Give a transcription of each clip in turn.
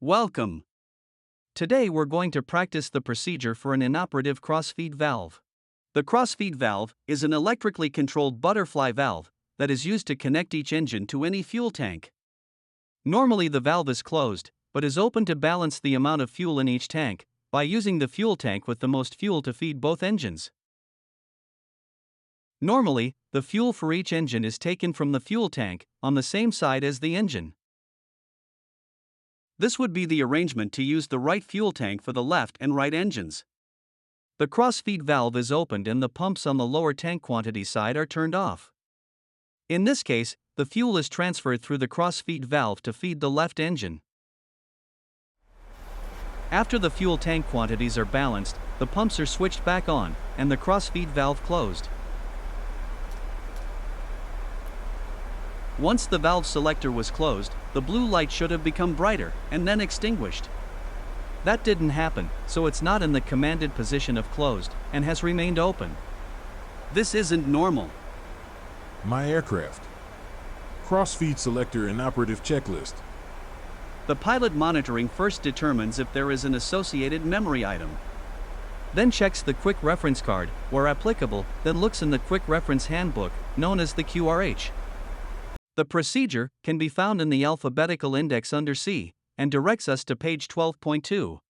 Welcome. Today we're going to practice the procedure for an inoperative crossfeed valve. The crossfeed valve is an electrically controlled butterfly valve that is used to connect each engine to any fuel tank. Normally the valve is closed, but is open to balance the amount of fuel in each tank by using the fuel tank with the most fuel to feed both engines. Normally, the fuel for each engine is taken from the fuel tank on the same side as the engine. This would be the arrangement to use the right fuel tank for the left and right engines. The crossfeed valve is opened and the pumps on the lower tank quantity side are turned off. In this case, the fuel is transferred through the crossfeed valve to feed the left engine. After the fuel tank quantities are balanced, the pumps are switched back on, and the crossfeed valve closed. Once the valve selector was closed, the blue light should have become brighter and then extinguished. That didn't happen, so it's not in the commanded position of closed and has remained open. This isn't normal. My aircraft. Crossfeed Selector Inoperative checklist. The pilot monitoring first determines if there is an associated memory item. Then checks the quick reference card, where applicable, then looks in the quick reference handbook, known as the QRH. The procedure can be found in the alphabetical index under C, and directs us to page 12.2.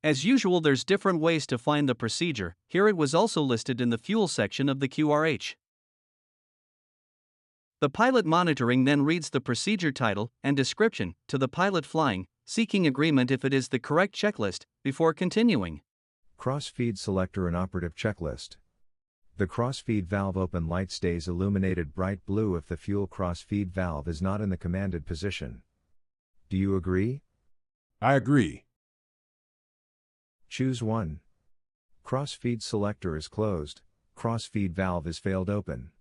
As usual, there's different ways to find the procedure. Here it was also listed in the fuel section of the QRH. The pilot monitoring then reads the procedure title and description to the pilot flying, seeking agreement if it is the correct checklist, before continuing. Crossfeed Selector Inoperative checklist. The crossfeed valve open light stays illuminated bright blue if the fuel crossfeed valve is not in the commanded position. Do you agree? I agree. Choose 1. Crossfeed selector is closed, crossfeed valve is failed open.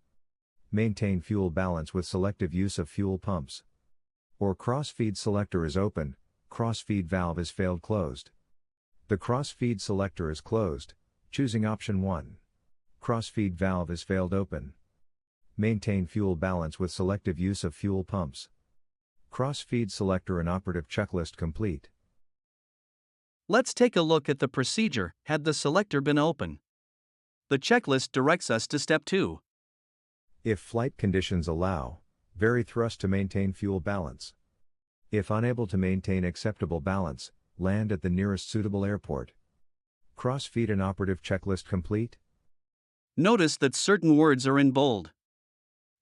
Maintain fuel balance with selective use of fuel pumps. Or crossfeed selector is open, crossfeed valve is failed closed. The crossfeed selector is closed, choosing option 1. Crossfeed valve is failed open. Maintain fuel balance with selective use of fuel pumps. Crossfeed selector inoperative checklist complete. Let's take a look at the procedure had the selector been open. The checklist directs us to step 2. If flight conditions allow, vary thrust to maintain fuel balance. If unable to maintain acceptable balance, land at the nearest suitable airport. Crossfeed inoperative checklist complete. Notice that certain words are in bold.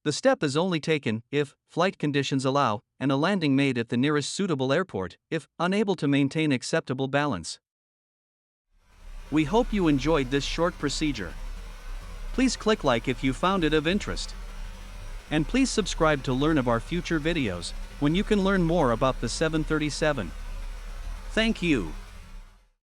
The step is only taken if flight conditions allow and a landing made at the nearest suitable airport if unable to maintain acceptable balance. We hope you enjoyed this short procedure. Please click like if you found it of interest. And please subscribe to learn of our future videos when you can learn more about the 737. Thank you.